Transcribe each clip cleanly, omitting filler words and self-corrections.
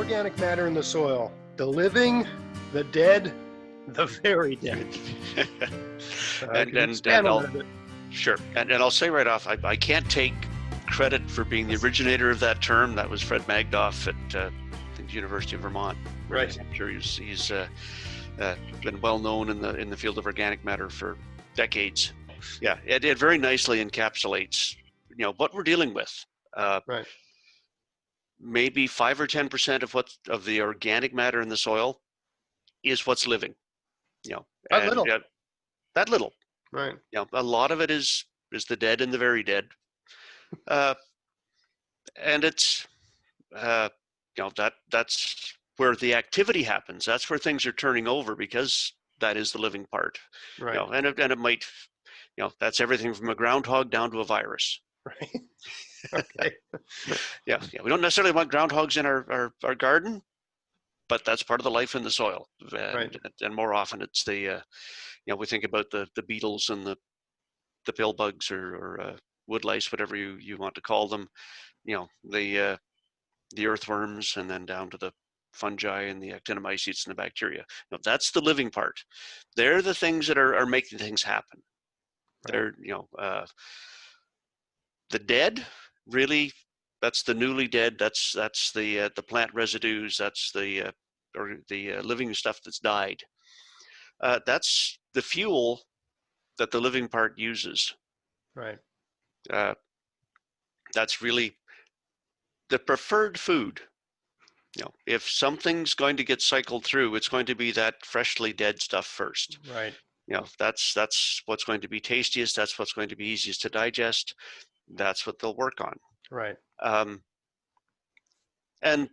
organic matter in the soil? The living, the dead, the very dead. And I'll say right off, I can't take credit for being the originator of that term. That was Fred Magdoff at the University of Vermont. Right. I'm sure he's been well known in the field of organic matter for decades. Yeah, it very nicely encapsulates what we're dealing with. Right. Maybe 5 or 10% of the organic matter in the soil is what's living. That little. That little. Right. A lot of it is the dead and the very dead. And it's that's where the activity happens. That's where things are turning over, because that is the living part. Right. And it might, that's everything from a groundhog down to a virus. Right. Okay. Yeah. We don't necessarily want groundhogs in our garden, but that's part of the life in the soil. Right. And more often it's the we think about the beetles and the pill bugs or wood lice, whatever you want to call them. The earthworms, and then down to the fungi and the actinomycetes and the bacteria. That's the living part. They're the things that are making things happen. Right. They're the dead, really. That's the newly dead. That's the plant residues. That's the living stuff that's died. That's the fuel that the living part uses. Right. That's really the preferred food. If something's going to get cycled through, it's going to be that freshly dead stuff first. Right. That's what's going to be tastiest. That's what's going to be easiest to digest. That's what they'll work on. Right. And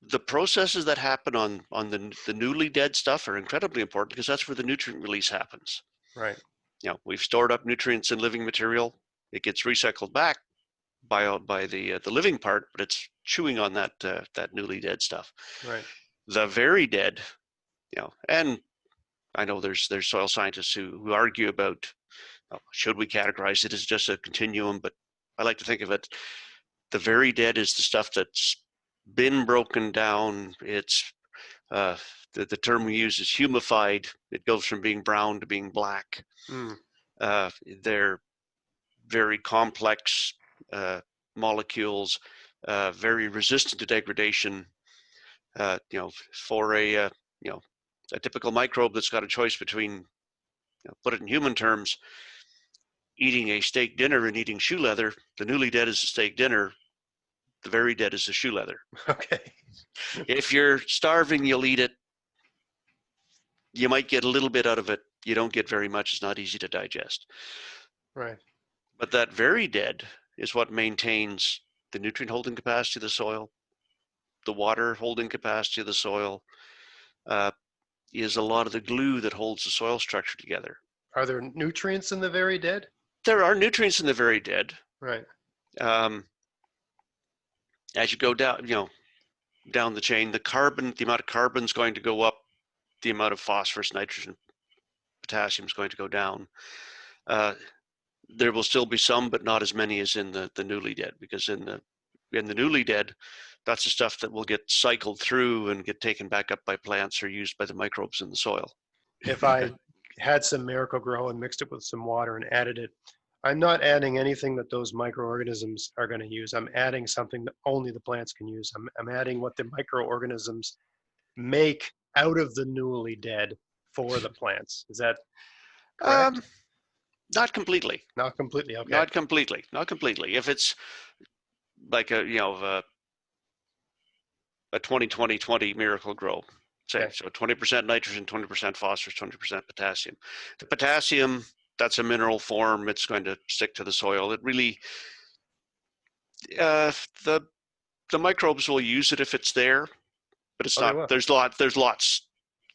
the processes that happen on the newly dead stuff are incredibly important, because that's where the nutrient release happens. Right. We've stored up nutrients in living material. It gets recycled back by the living part, but it's chewing on that newly dead stuff. Right. The very dead, and I know there's soil scientists who argue about should we categorize it as just a continuum, but I like to think of it. The very dead is the stuff that's been broken down. It's the term we use is humified. It goes from being brown to being black. They're very complex molecules, very resistant to degradation. For a typical microbe that's got a choice between, put it in human terms, eating a steak dinner and eating shoe leather, the newly dead is the steak dinner. The very dead is the shoe leather. Okay. If you're starving, you'll eat it. You might get a little bit out of it. You don't get very much. It's not easy to digest. Right. But that very dead is what maintains the nutrient holding capacity of the soil, the water holding capacity of the soil, is a lot of the glue that holds the soil structure together. Are there nutrients in the very dead? There are nutrients in the very dead. Right. As you go down, down the chain, the amount of carbon is going to go up, the amount of phosphorus, nitrogen, potassium is going to go down. There will still be some, but not as many as in the newly dead, because in the newly dead, that's the stuff that will get cycled through and get taken back up by plants or used by the microbes in the soil. If I had some Miracle-Gro and mixed it with some water and added it, I'm not adding anything that those microorganisms are going to use. I'm adding something that only the plants can use. I'm adding what the microorganisms make out of the newly dead for the plants. Is that correct? Not completely. Not completely. Okay. Not completely. If it's like a 20-20-20 Miracle-Gro, say, okay. So 20% nitrogen, 20% phosphorus, 20% potassium. The potassium, that's a mineral form. It's going to stick to the soil. It really, the microbes will use it if it's there, but it's not. There's lots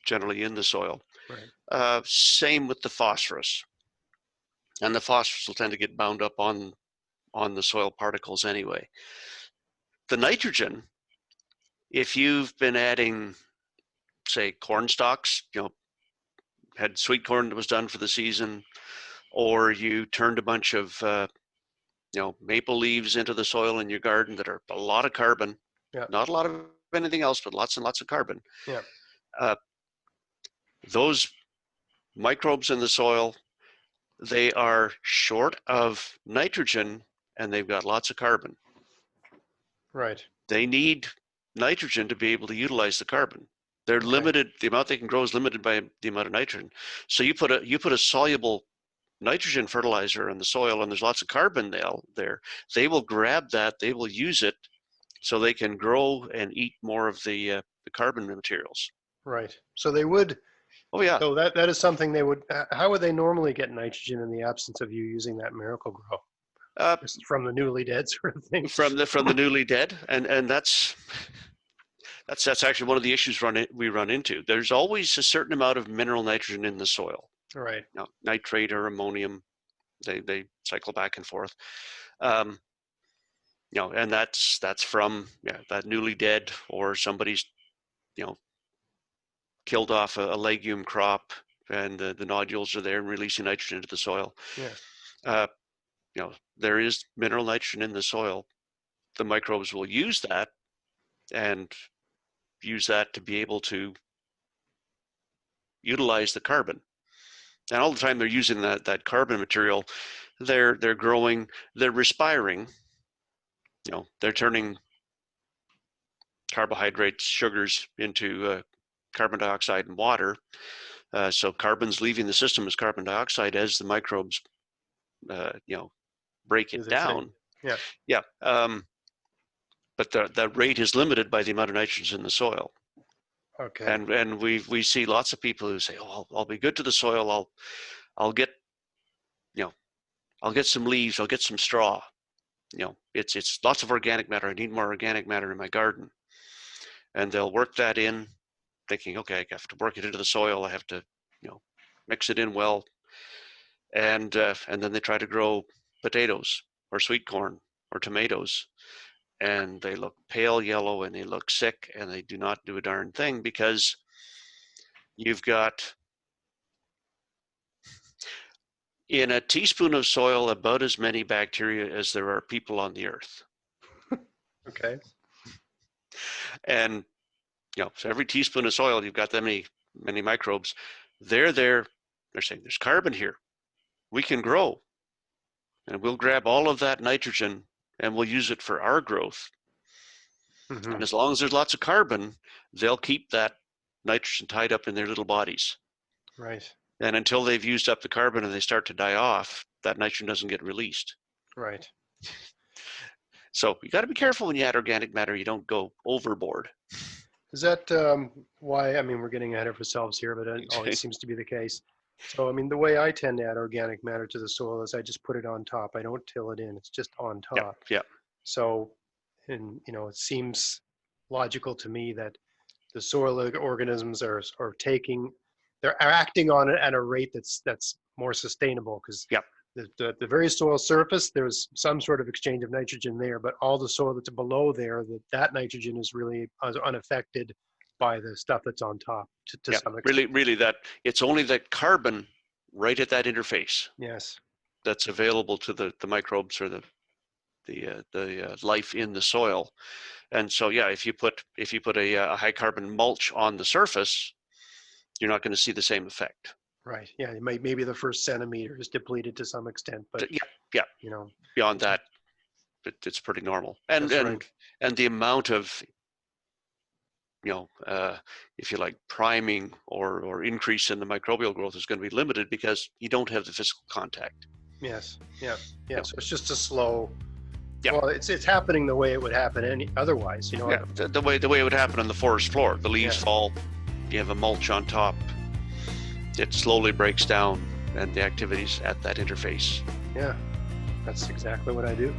generally in the soil. Right. Same with the phosphorus, and the phosphorus will tend to get bound up on the soil particles anyway. The nitrogen, if you've been adding, say, corn stalks, had sweet corn that was done for the season, or you turned a bunch of maple leaves into the soil in your garden that are a lot of carbon, yeah. Not a lot of anything else, but lots and lots of carbon. Yeah. Those microbes in the soil, they are short of nitrogen and they've got lots of carbon. Right. They need nitrogen to be able to utilize the carbon. They're limited. The amount they can grow is limited by the amount of nitrogen. So you put a soluble nitrogen fertilizer in the soil, and there's lots of carbon there. They will grab that. They will use it, so they can grow and eat more of the carbon materials. Right. So they would. Oh yeah. So that is something they would. How would they normally get nitrogen in the absence of you using that Miracle Grow? Just from the newly dead sort of thing. From the newly dead, and that's actually one of the issues we run into. There's always a certain amount of mineral nitrogen in the soil. Right. Now, nitrate or ammonium, they cycle back and forth. And that's from that newly dead, or somebody's killed off a legume crop, and the nodules are there and releasing nitrogen into the soil. Yeah. There is mineral nitrogen in the soil. The microbes will use that and use that to be able to utilize the carbon. And all the time they're using that carbon material, they're growing, they're respiring. They're turning carbohydrates, sugars into carbon dioxide and water. So carbon's leaving the system as carbon dioxide as the microbes, break it down. Yeah. Yeah. But that rate is limited by the amount of nitrogen in the soil. Okay. And we see lots of people who say, "Oh, I'll be good to the soil. I'll get some leaves. I'll get some straw. It's lots of organic matter. I need more organic matter in my garden." And they'll work that in, thinking, "Okay, I have to work it into the soil. I have to, mix it in well." And then they try to grow potatoes or sweet corn or tomatoes, and they look pale yellow and they look sick and they do not do a darn thing, because you've got in a teaspoon of soil about as many bacteria as there are people on the earth. Okay. And so every teaspoon of soil, you've got that many microbes. They're there. They're saying there's carbon here. We can grow, and we'll grab all of that nitrogen and we'll use it for our growth. Mm-hmm. And as long as there's lots of carbon, they'll keep that nitrogen tied up in their little bodies. Right. And until they've used up the carbon and they start to die off, that nitrogen doesn't get released. Right. So you got to be careful when you add organic matter. You don't go overboard. Is that why? I mean, we're getting ahead of ourselves here, but it always seems to be the case. So, I mean, the way I tend to add organic matter to the soil is I just put it on top. I don't till it in. It's just on top. Yeah. So, and it seems logical to me that the soil organisms are they're acting on it at a rate that's more sustainable, because the very soil surface, there's some sort of exchange of nitrogen there, but all the soil that's below there, that nitrogen is really unaffected by the stuff that's on top to some extent. Really that it's only that carbon right at that interface. Yes. That's available to the microbes or the life in the soil. And so if you put a high carbon mulch on the surface, you're not going to see the same effect. Right. Yeah. Maybe the first centimeter is depleted to some extent, but beyond that, it's pretty normal. And the amount of if you like, priming or increase in the microbial growth is going to be limited because you don't have the physical contact. Yes. Yeah. So it's just a slow. Yeah. Well, it's happening the way it would happen otherwise. Yeah. The way it would happen on the forest floor. The leaves fall. You have a mulch on top. It slowly breaks down, and the activity's at that interface. Yeah. That's exactly what I do.